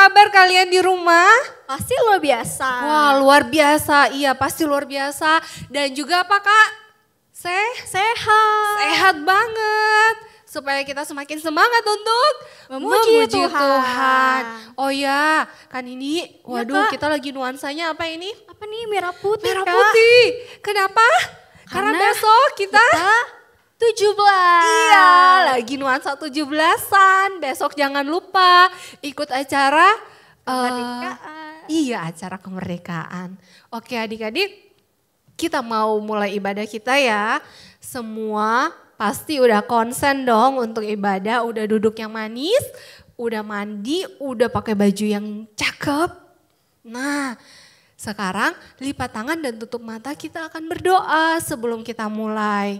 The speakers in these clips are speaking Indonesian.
kabar kalian di rumah? Pasti luar biasa. Wah, luar biasa. Iya, pasti luar biasa. Dan juga apa, Kak? Sehat. Sehat banget. Supaya kita semakin semangat untuk Memuji Tuhan. Oh ya, kan ini, waduh, Kak. kita lagi nuansanya apa ini? Apa nih merah putih, Merah Kak? putih. Kenapa? Karena besok kita 17. Iya, lagi nuansa 17-an. Besok jangan lupa ikut acara Kemerdekaan. Iya, acara kemerdekaan. Oke, adik-adik, kita mau mulai ibadah kita ya. Semua pasti udah konsen dong untuk ibadah, udah duduk yang manis, udah mandi, udah pakai baju yang cakep. Nah, sekarang lipat tangan dan tutup mata, kita akan berdoa sebelum kita mulai.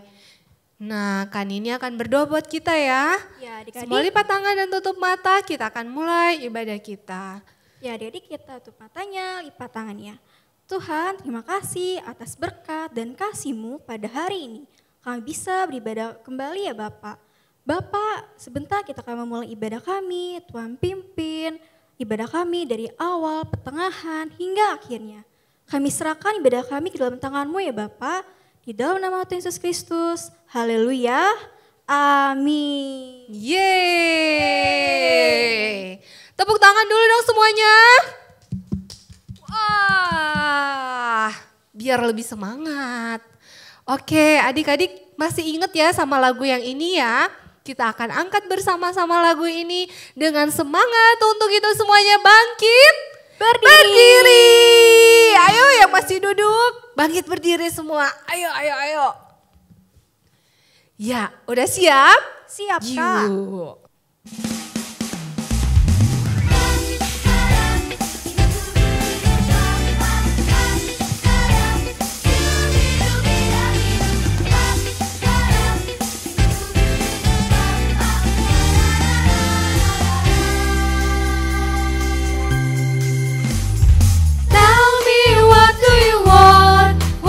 Nah, kan ini akan berdoa buat kita ya. Ya, adik-adik. Semua lipat tangan dan tutup mata, kita akan mulai ibadah kita. Ya, adik-adik, kita tutup matanya, lipat tangannya. Tuhan, terima kasih atas berkat dan kasih-Mu pada hari ini. Kami bisa beribadah kembali ya Bapak. Bapak, sebentar kita akan memulai ibadah kami. Tuhan pimpin ibadah kami dari awal, pertengahan, hingga akhirnya. Kami serahkan ibadah kami ke dalam tangan-Mu ya Bapak. Di dalam nama Tuhan Yesus Kristus. Haleluya. Amin. Yeay. Tepuk tangan dulu dong semuanya. Wah, biar lebih semangat. Oke, adik-adik masih inget ya sama lagu yang ini ya. Kita akan angkat bersama-sama lagu ini dengan semangat untuk itu semuanya bangkit. Berdiri. Ayo yang masih duduk, bangkit berdiri semua. Ayo, ayo, ayo. Ya, udah siap? Siap Kak. Yuk.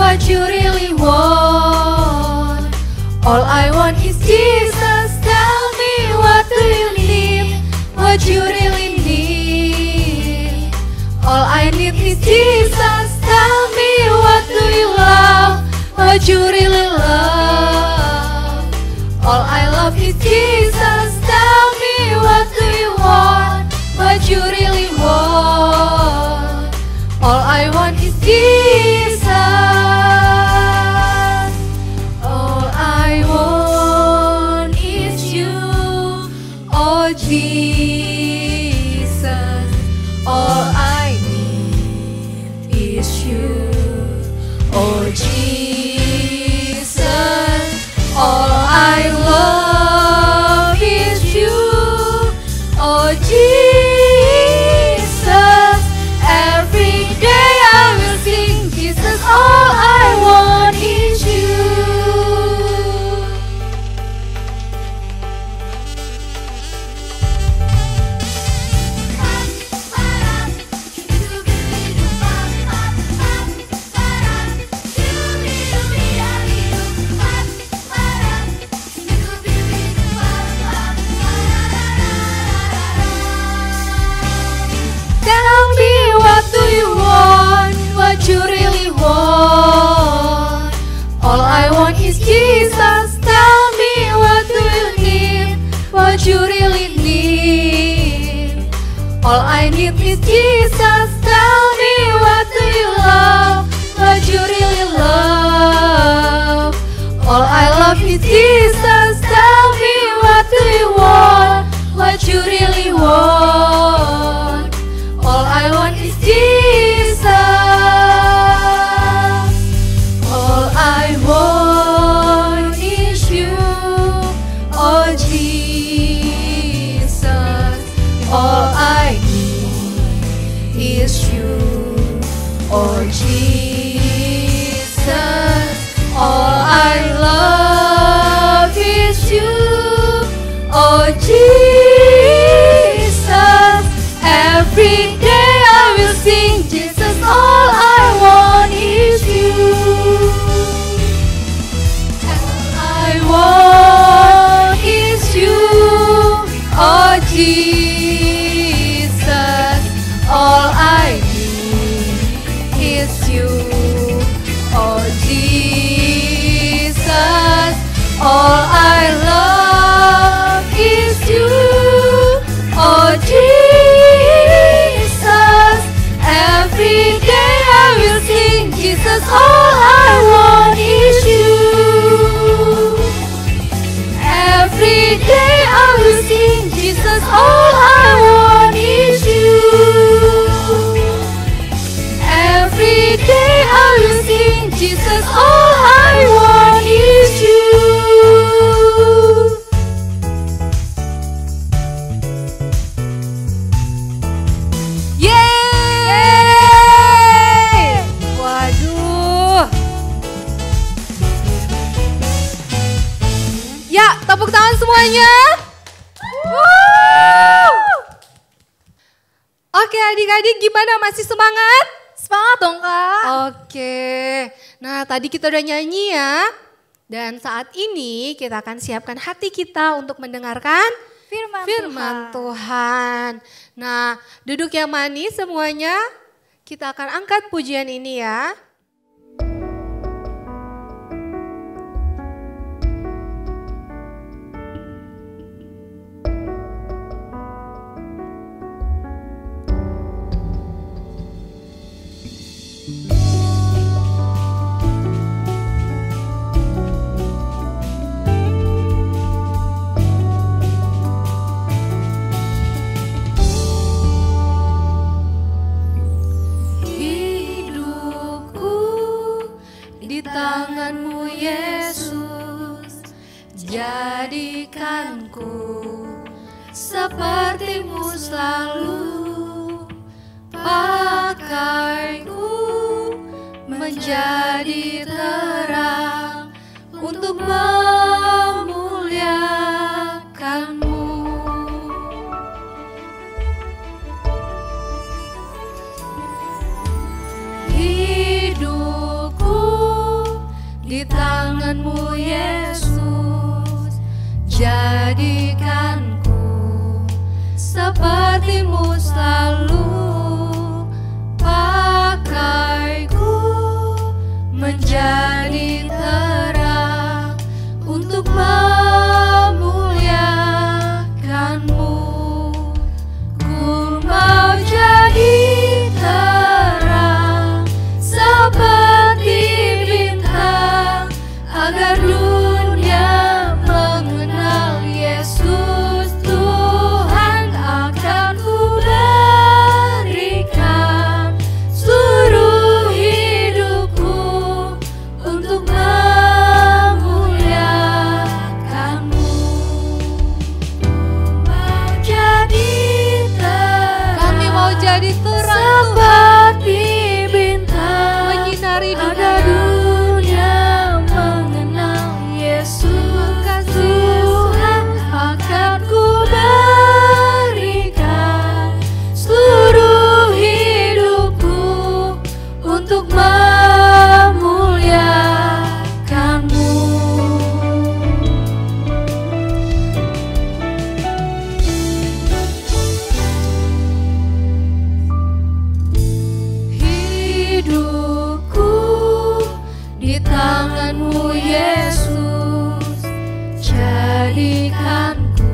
What you really want. All I want is Jesus. Tell me, what do you need? What you really need. All I need is Jesus. Tell me, what do you love? What you really love. All I love is Jesus. Tell me, what do you want? What you really want. All I want is Jesus. Jesus, all I need is you. Oh Jesus, all I love is you. Oh Jesus, every day I will sing Jesus, all I want is you. What you really want. All I want is Jesus. Tell me, what do you need? What you really need. All I need is Jesus. Tell me, what do you love? What you really love. All I love is Jesus. Tell me, what do you want? What you really want. All I want is Jesus. All I want is you. Oh Jesus. All I need is you. Oh Jesus. All I love is you. Oh Jesus. Every day I will sing Jesus, all I want is you. All I want is you. Oh Jesus, semuanya? Oke adik-adik, gimana, masih semangat? Semangat dong Kak. Oke, nah tadi kita udah nyanyi ya. Dan saat ini kita akan siapkan hati kita untuk mendengarkan firman Tuhan. Nah, duduk yang manis semuanya. Kita akan angkat pujian ini ya. Tanganmu Yesus, jadikanku sepertimu selalu, pakaiku menjadi terang untuk memuliakanmu. Di tanganmu Yesus, jadikanku sepertimu selalu, pakaiku menjadi terang untuk memuliakanmu. Ku mau jadi terang seperti agar dunia mengenal Yesus Tuhan. Akan ku berikan seluruh hidupku untuk memuliakanmu. Mau jadi terang, kami mau jadi terang seperti bintang menyinari dunia. Tuhan akan ku berikan seluruh hidupku untuk memuliakanmu. Hidupku di tanganmu Yesus, jadikanku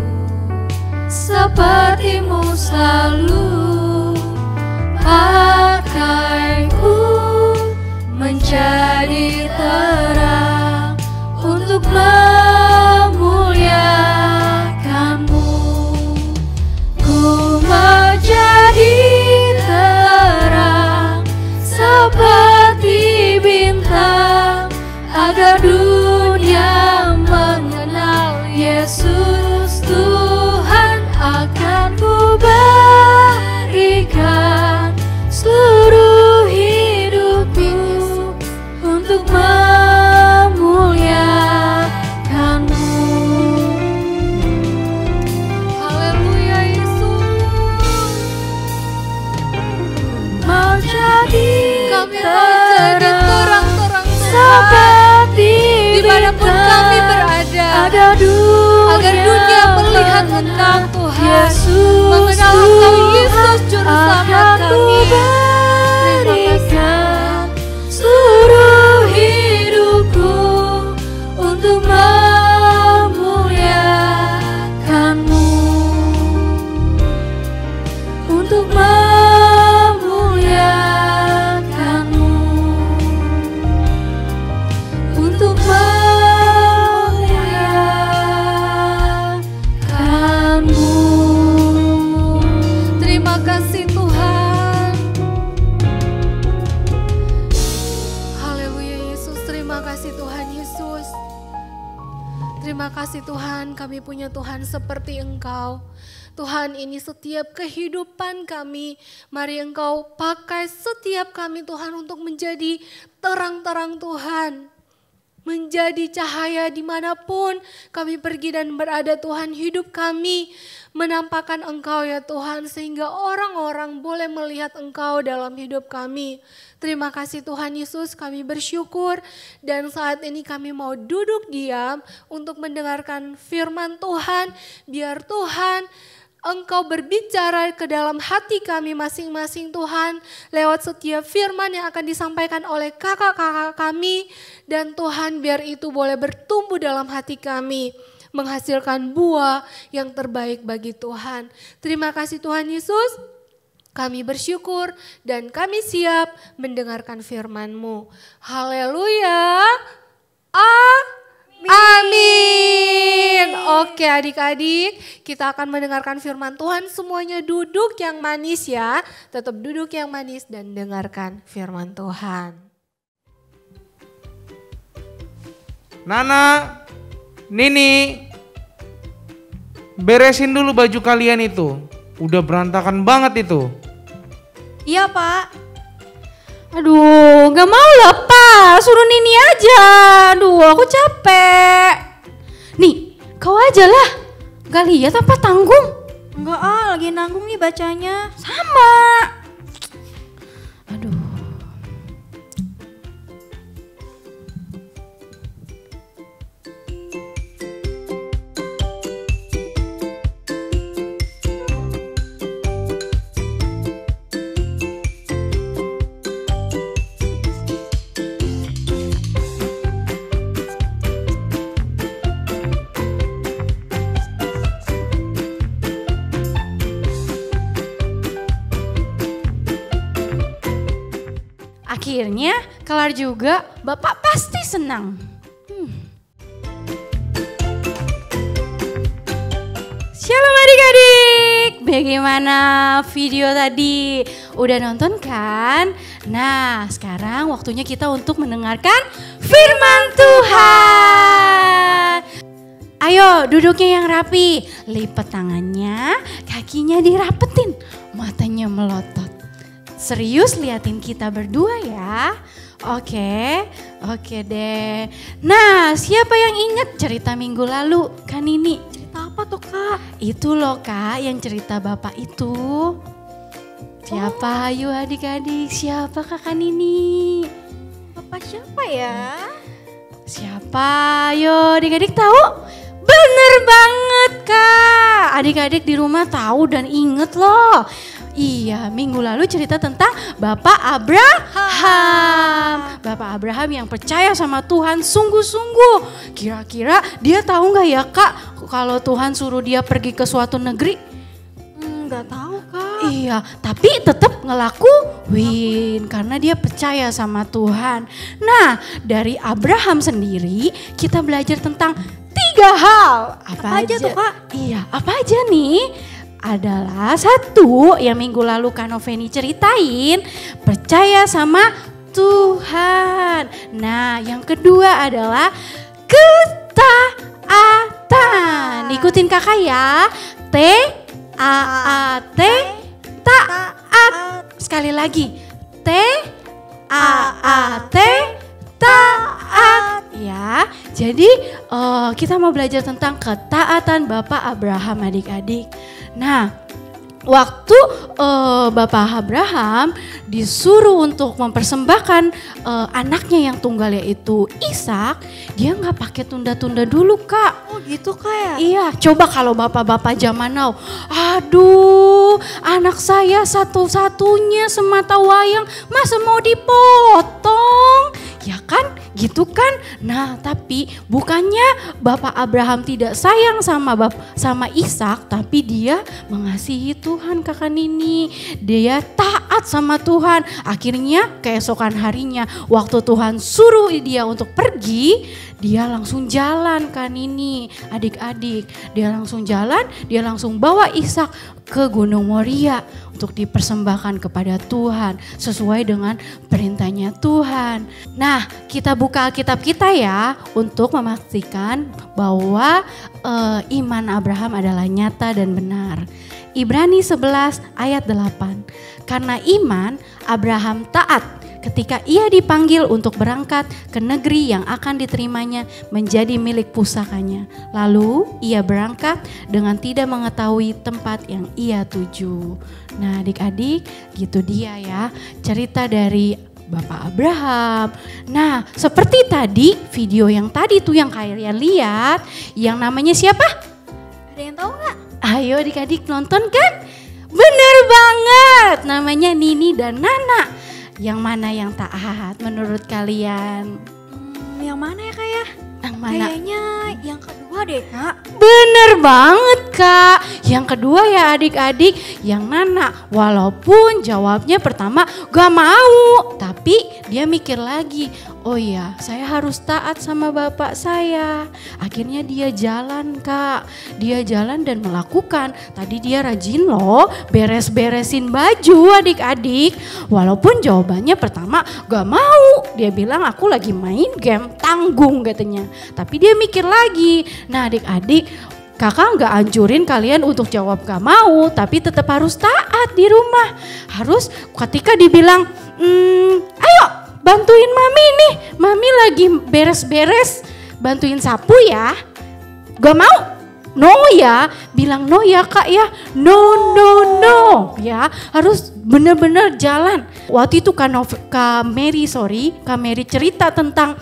sepertimu selalu, pakaiku menjadi terang untuk memuliakanmu. Ku mau jadi terang seperti bintang agar dunia mengenal Yesus Tuhan. Akan ku berikan seluruh hidupku untuk memuliakanmu. Haleluya Yesus. Mau jadi kami terang-terang seperti dimanapun kami berada, agar dunia melihat Engkau Tuhan, Yesus, mengenal Engkau Yesus Juru Selamat kami. Berikan seluruh hidupku untuk memuliakanmu, untuk memuliakanmu, untuk memuliakanmu. Terima kasih Tuhan. Haleluya Yesus, terima kasih Tuhan Yesus. Terima kasih Tuhan, kami punya Tuhan seperti Engkau. Tuhan, ini setiap kehidupan kami, mari Engkau pakai setiap kami Tuhan untuk menjadi terang-terang Tuhan. menjadi cahaya dimanapun kami pergi dan berada Tuhan. Hidup kami menampakkan Engkau ya Tuhan, sehingga orang-orang boleh melihat Engkau dalam hidup kami. Terima kasih Tuhan Yesus, kami bersyukur dan saat ini kami mau duduk diam untuk mendengarkan firman Tuhan. Biar Tuhan Engkau berbicara ke dalam hati kami masing-masing Tuhan, lewat setiap firman yang akan disampaikan oleh kakak-kakak kami. Dan Tuhan biar itu boleh bertumbuh dalam hati kami, menghasilkan buah yang terbaik bagi Tuhan. Terima kasih Tuhan Yesus, kami bersyukur dan kami siap mendengarkan firman-Mu. Haleluya, amin. Oke adik-adik, kita akan mendengarkan firman Tuhan. Semuanya duduk yang manis ya. Tetap duduk yang manis dan dengarkan firman Tuhan. Nana, Nini, beresin dulu baju kalian itu. Udah berantakan banget itu. Iya Pak. Aduh, gak mau lah Pak, suruh Nini aja. Aduh, aku capek. Nih, kau aja lah. Gak lihat apa tanggung? Enggak lagi nanggung nih bacanya. Sama. Aduh. Akhirnya kelar juga, Bapak pasti senang. Shalom adik-adik, bagaimana video tadi? Udah nonton kan? Nah sekarang waktunya kita untuk mendengarkan firman Tuhan. Ayo duduknya yang rapi, lipat tangannya, kakinya dirapetin, matanya melotot. Serius liatin kita berdua ya. Oke deh. Nah siapa yang ingat cerita minggu lalu kan ini? Cerita apa tuh Kak? Itu loh Kak yang cerita Bapak itu. Siapa ayo adik-adik, siapa kakak Nini? Bapak siapa ya? Siapa ayo adik-adik tahu? Bener banget Kak. Adik-adik di rumah tahu dan inget loh. Iya, minggu lalu cerita tentang Bapak Abraham. Bapak Abraham yang percaya sama Tuhan sungguh-sungguh. Kira-kira dia tahu nggak ya Kak kalau Tuhan suruh dia pergi ke suatu negeri? Nggak tahu Kak. Iya, tapi tetap ngelakuin karena dia percaya sama Tuhan. Nah, dari Abraham sendiri kita belajar tentang 3 hal. Apa aja tuh Kak? Iya, apa aja nih? Adalah satu yang minggu lalu Kak Noveni ceritain, percaya sama Tuhan. Nah yang kedua adalah ketaatan. Ikutin kakak ya, T-A-A-T, taat. Sekali lagi, T-A-A-T, taat. Ya, jadi kita mau belajar tentang ketaatan Bapak Abraham adik-adik. Nah, waktu Bapak Abraham disuruh untuk mempersembahkan anaknya yang tunggal yaitu Ishak, dia nggak pakai tunda-tunda dulu Kak. Oh gitu Kak ya? Iya, coba kalau bapak-bapak zaman now, aduh anak saya satu-satunya semata wayang masa mau dipotong? Ya kan, gitu kan? Nah, tapi bukannya Bapak Abraham tidak sayang sama Ishak, tapi dia mengasihi Tuhan kakak Nini. Dia taat sama Tuhan. Akhirnya keesokan harinya waktu Tuhan suruh dia untuk pergi, dia langsung jalan Kak Nini, adik-adik. Dia langsung jalan, dia langsung bawa Ishak ke Gunung Moria untuk dipersembahkan kepada Tuhan sesuai dengan perintahnya Tuhan. Nah, kita buka Alkitab kita ya untuk memastikan bahwa iman Abraham adalah nyata dan benar. Ibrani 11 ayat 8. Karena iman Abraham taat ketika ia dipanggil untuk berangkat ke negeri yang akan diterimanya menjadi milik pusakanya. Lalu ia berangkat dengan tidak mengetahui tempat yang ia tuju. Nah adik-adik, gitu dia ya cerita dari Bapak Abraham. Nah seperti tadi video yang tadi tuh yang kalian lihat, yang namanya siapa? Ada yang tahu nggak? Ayo adik-adik nonton kan? Bener banget, namanya Nini dan Nana. Yang mana yang taat menurut kalian? Yang mana ya Kak ya? Yang mana? Kayaknya yang kedua deh Kak. Bener banget Kak. Yang kedua ya adik-adik, yang Nana. Walaupun jawabnya pertama gak mau, tapi dia mikir lagi. Oh iya, saya harus taat sama bapak saya. Akhirnya dia jalan Kak. Dia jalan dan melakukan. Tadi dia rajin loh beres-beresin baju adik-adik. Walaupun jawabannya pertama gak mau. Dia bilang aku lagi main game, tanggung katanya. Tapi dia mikir lagi. Nah adik-adik, kakak gak anjurin kalian untuk jawab gak mau, tapi tetap harus taat di rumah. Harus ketika dibilang, ayo bantuin mami nih, mami lagi beres-beres, bantuin sapu ya. Gak mau? No ya, bilang no ya kak ya, no ya, harus bener-bener jalan. Waktu itu Kak Mary cerita tentang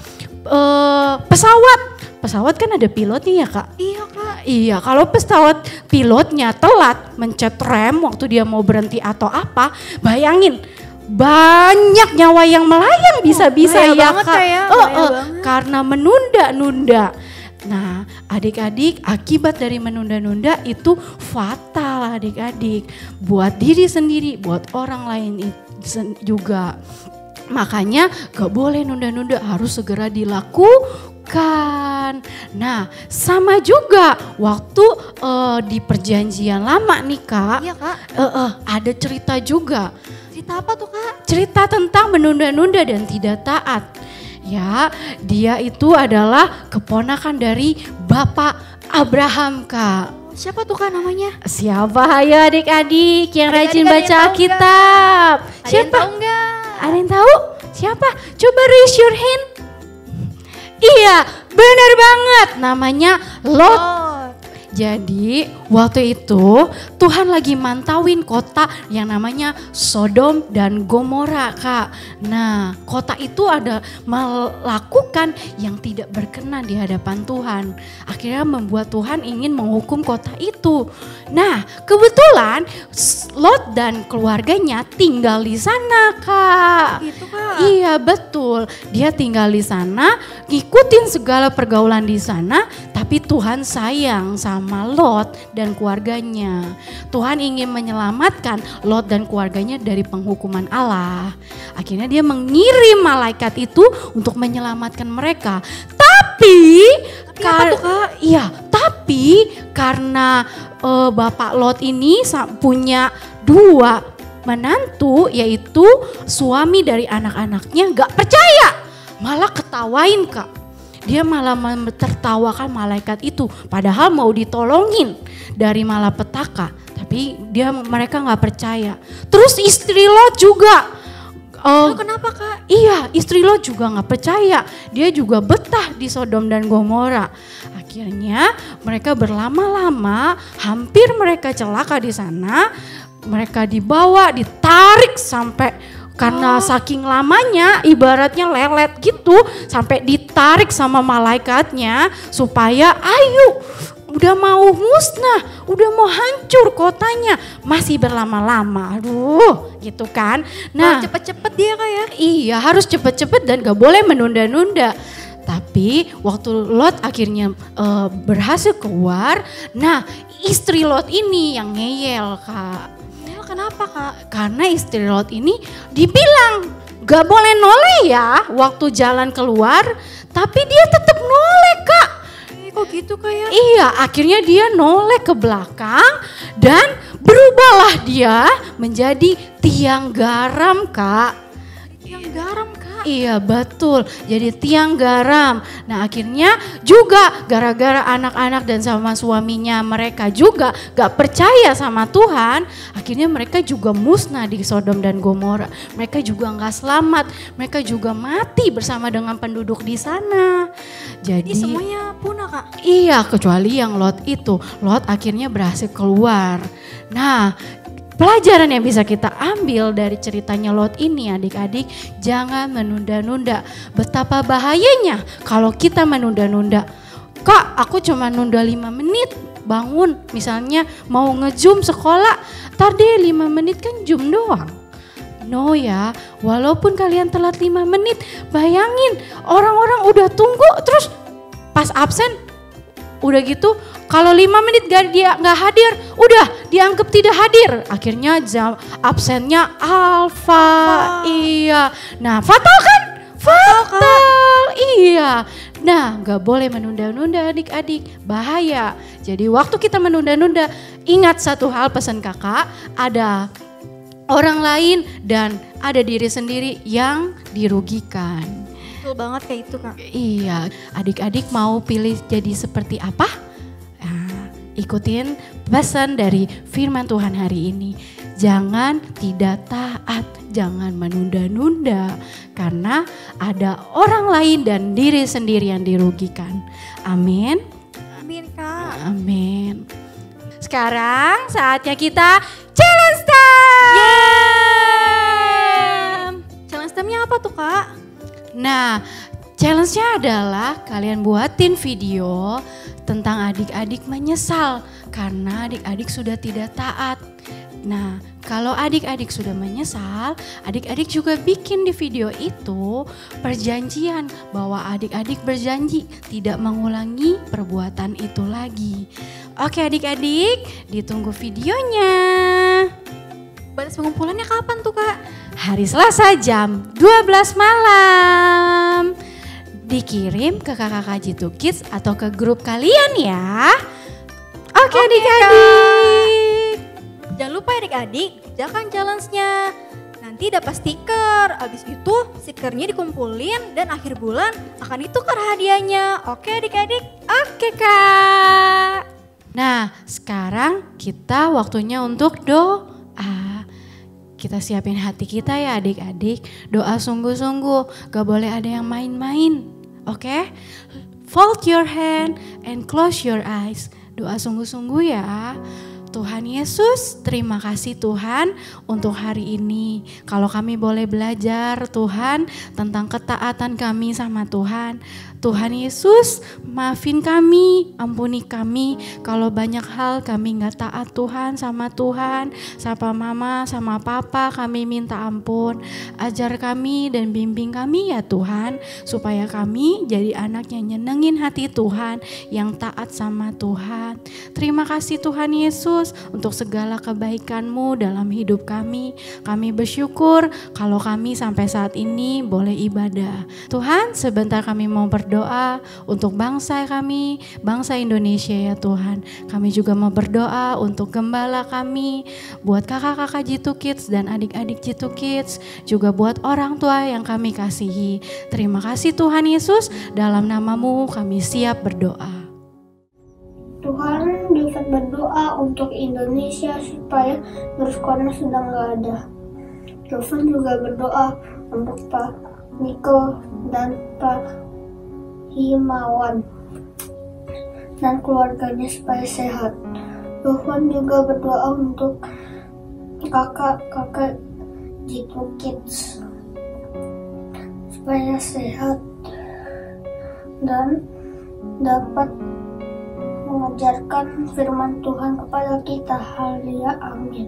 pesawat kan ada pilotnya ya kak? Iya Kak. Iya, kalau pesawat pilotnya telat mencet rem waktu dia mau berhenti atau apa, bayangin banyak nyawa yang melayang bisa-bisa bahaya ya banget, kak. ya, bahaya banget. Karena menunda-nunda. Nah adik-adik, akibat dari menunda-nunda itu fatal adik-adik. Buat diri sendiri, buat orang lain juga. Makanya gak boleh nunda-nunda, harus segera dilakukan. Nah sama juga waktu di perjanjian lama nih kak. Iya Kak. Ada cerita juga. Cerita apa tuh Kak? Cerita tentang menunda-nunda dan tidak taat. Ya, dia itu adalah keponakan dari Bapak Abraham Kak. Siapa tuh Kak namanya? Siapa ya adik-adik yang rajin Adik-adik ada baca yang tahu Alkitab? Ada yang Siapa? tahu nggak? Ada yang tahu? Siapa? Coba raise your hand. Iya, benar banget. Namanya Lot. Jadi waktu itu Tuhan lagi mantauin kota yang namanya Sodom dan Gomora Kak. Nah kota itu ada melakukan yang tidak berkenan di hadapan Tuhan. Akhirnya membuat Tuhan ingin menghukum kota itu. Nah kebetulan Lot dan keluarganya tinggal di sana Kak. Gitu Kak. Iya betul, dia tinggal di sana, ngikutin segala pergaulan di sana, tapi Tuhan sayang sama Lot dan keluarganya. Tuhan ingin menyelamatkan Lot dan keluarganya dari penghukuman Allah. Akhirnya dia mengirim malaikat itu untuk menyelamatkan mereka. Tapi apa tuh, Kak? Iya, tapi karena Bapak Lot ini punya 2 menantu, yaitu suami dari anak-anaknya, gak percaya, malah ketawain Kak. Dia malah tertawakan malaikat itu, padahal mau ditolongin dari malapetaka, tapi mereka gak percaya. Terus istri Lot juga. Kenapa Kak? Iya, istri Lot juga gak percaya. Dia juga betah di Sodom dan Gomora. Akhirnya mereka berlama-lama, hampir mereka celaka di sana. Mereka dibawa, ditarik sampai karena saking lamanya, ibaratnya lelet gitu, sampai ditarik sama malaikatnya supaya ayo, udah mau musnah, udah mau hancur kotanya, masih berlama-lama, aduh gitu kan. Nah cepet-cepet dia Kak ya? Iya, harus cepet-cepet dan gak boleh menunda-nunda. Tapi waktu Lot akhirnya berhasil keluar, nah istri Lot ini yang ngeyel Kak. Kenapa Kak? Karena istri Lot ini dibilang gak boleh noleh ya waktu jalan keluar, tapi dia tetap noleh Kak. Kok gitu Kak ya? Iya, akhirnya dia noleh ke belakang dan berubahlah dia menjadi tiang garam Kak. Tiang garam Kak? Iya betul, jadi tiang garam. Nah akhirnya juga gara-gara anak-anak dan sama suaminya mereka juga gak percaya sama Tuhan. Akhirnya mereka juga musnah di Sodom dan Gomora. Mereka juga gak selamat, mereka juga mati bersama dengan penduduk di sana. Jadi semuanya punah, Kak? Iya, kecuali yang Lot itu. Lot akhirnya berhasil keluar. Nah, pelajaran yang bisa kita ambil dari ceritanya Lot ini adik-adik, jangan menunda-nunda. Betapa bahayanya kalau kita menunda-nunda. Kak, aku cuma nunda 5 menit bangun. Misalnya mau nge-zoom sekolah, ntar deh 5 menit kan zoom doang. No ya, walaupun kalian telat 5 menit, bayangin orang-orang udah tunggu terus pas absen udah gitu kalau 5 menit dia nggak hadir, udah dianggap tidak hadir. Akhirnya absennya alfa. Iya. Nah, fatal kan? Fatal. Iya. Nah, nggak boleh menunda-nunda adik-adik, bahaya. Jadi waktu kita menunda-nunda, ingat satu hal pesan kakak, ada orang lain dan ada diri sendiri yang dirugikan. Betul banget kayak itu, Kak. Iya, adik-adik mau pilih jadi seperti apa? Nah, ikutin pesan dari firman Tuhan hari ini. Jangan tidak taat, jangan menunda-nunda. Karena ada orang lain dan diri sendiri yang dirugikan. Amin. Amin, Kak. Amin. Sekarang saatnya kita challenge time. Challenge time-nya apa tuh, Kak? Nah, challenge-nya adalah kalian buatin video tentang adik-adik menyesal karena adik-adik sudah tidak taat. Nah, kalau adik-adik sudah menyesal, adik-adik juga bikin di video itu perjanjian bahwa adik-adik berjanji tidak mengulangi perbuatan itu lagi. Oke adik-adik, ditunggu videonya. Batas pengumpulannya kapan tuh, Kak? Hari Selasa jam 12 malam. Dikirim ke kakak Jitu Kids atau ke grup kalian ya. Oke adik-adik. Jangan lupa adik-adik, kerjakan challenge-nya. Nanti dapat stiker, abis itu stikernya dikumpulin dan akhir bulan akan ditukar hadiahnya. Oke adik-adik? Oke Kak. Nah sekarang kita waktunya untuk doa. Kita siapin hati kita ya adik-adik. Doa sungguh-sungguh, gak boleh ada yang main-main. Oke? Fold your hand and close your eyes. Doa sungguh-sungguh ya. Tuhan Yesus, terima kasih Tuhan untuk hari ini. Kalau kami boleh belajar Tuhan tentang ketaatan kami sama Tuhan. Tuhan Yesus, maafin kami, ampuni kami kalau banyak hal kami gak taat Tuhan sama Tuhan, sama mama, sama papa, kami minta ampun. Ajar kami dan bimbing kami ya Tuhan, supaya kami jadi anak yang nyenengin hati Tuhan, yang taat sama Tuhan. Terima kasih Tuhan Yesus untuk segala kebaikan-Mu dalam hidup kami. Kami bersyukur kalau kami sampai saat ini boleh ibadah. Tuhan, sebentar kami mau berdoa untuk bangsa kami, bangsa Indonesia ya Tuhan. Kami juga mau berdoa untuk gembala kami, buat kakak-kakak Jitu Kids dan adik-adik Jitu Kids, juga buat orang tua yang kami kasihi. Terima kasih Tuhan Yesus, dalam nama-Mu kami siap berdoa. Tuhan juga berdoa untuk Indonesia supaya virus corona sedang gak ada. Tuhan juga berdoa untuk Pak Niko dan Pak Himawan dan keluarganya supaya sehat. Tuhan juga berdoa untuk kakak-kakak Jitu Kids supaya sehat dan dapat mengajarkan firman Tuhan kepada kita. Haleluya, amin.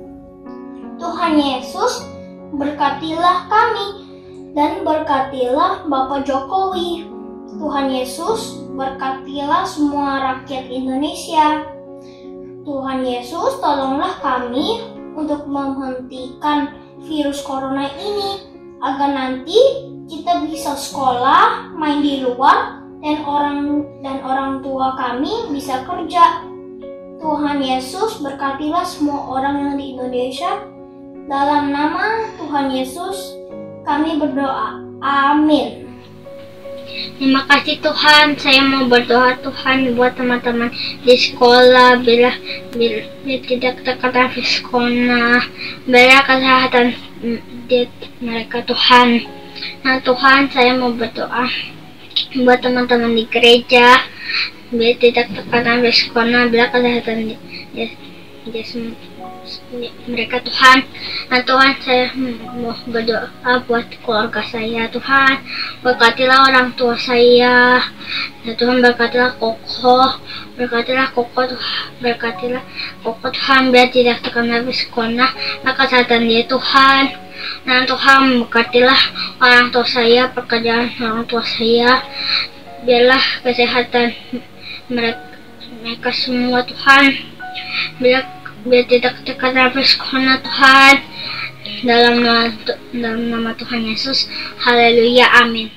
Tuhan Yesus, berkatilah kami dan berkatilah Bapak Jokowi. Tuhan Yesus, berkatilah semua rakyat Indonesia. Tuhan Yesus, tolonglah kami untuk menghentikan virus corona ini, agar nanti kita bisa sekolah, main di luar, dan orang tua kami bisa kerja. Tuhan Yesus, berkatilah semua orang yang di Indonesia. Dalam nama Tuhan Yesus, kami berdoa. Amin. Terima kasih Tuhan, saya mau berdoa Tuhan buat teman-teman di sekolah, bila tidak terkena virus corona, bila kesehatan mereka Tuhan. Nah Tuhan, saya mau berdoa buat teman-teman di gereja, bila tidak terkena virus corona, bila kesehatan mereka Tuhan. Nah Tuhan, saya mau berdoa buat keluarga saya Tuhan, berkatilah orang tua saya ya Tuhan, berkatilah Koko Tuhan, biar tidak terkena virus corona, maka kesehatan dia Tuhan. Nah Tuhan, berkatilah orang tua saya, pekerjaan orang tua saya, biarlah kesehatan mereka semua Tuhan, biar tidak terkena virus corona Tuhan, dalam nama Tuhan Yesus. Haleluya, amin.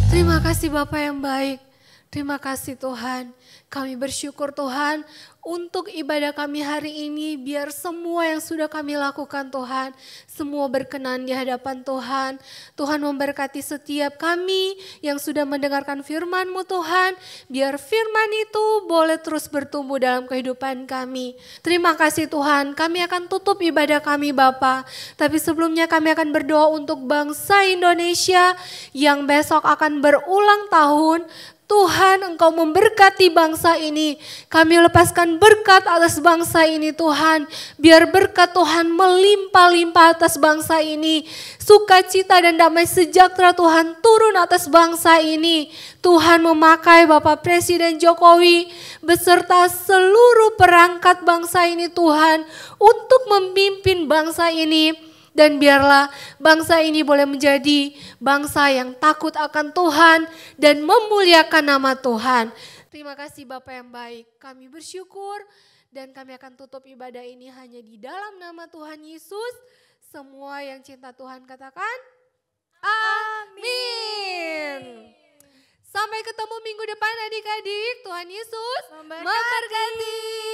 Terima kasih Bapa yang baik. Terima kasih Tuhan. Kami bersyukur Tuhan untuk ibadah kami hari ini. Biar semua yang sudah kami lakukan Tuhan, semua berkenan di hadapan Tuhan. Tuhan memberkati setiap kami yang sudah mendengarkan firman-Mu Tuhan. Biar firman itu boleh terus bertumbuh dalam kehidupan kami. Terima kasih Tuhan. Kami akan tutup ibadah kami Bapa. Tapi sebelumnya kami akan berdoa untuk bangsa Indonesia yang besok akan berulang tahun. Tuhan, Engkau memberkati bangsa ini. Kami lepaskan berkat atas bangsa ini Tuhan. Biar berkat Tuhan melimpah-limpah atas bangsa ini. Sukacita dan damai sejahtera Tuhan turun atas bangsa ini. Tuhan memakai Bapak Presiden Jokowi beserta seluruh perangkat bangsa ini Tuhan untuk memimpin bangsa ini. Dan biarlah bangsa ini boleh menjadi bangsa yang takut akan Tuhan dan memuliakan nama Tuhan. Terima kasih Bapak yang baik. Kami bersyukur dan kami akan tutup ibadah ini hanya di dalam nama Tuhan Yesus. Semua yang cinta Tuhan katakan, amin. Sampai ketemu minggu depan adik-adik. Tuhan Yesus Memberkati. memberkati.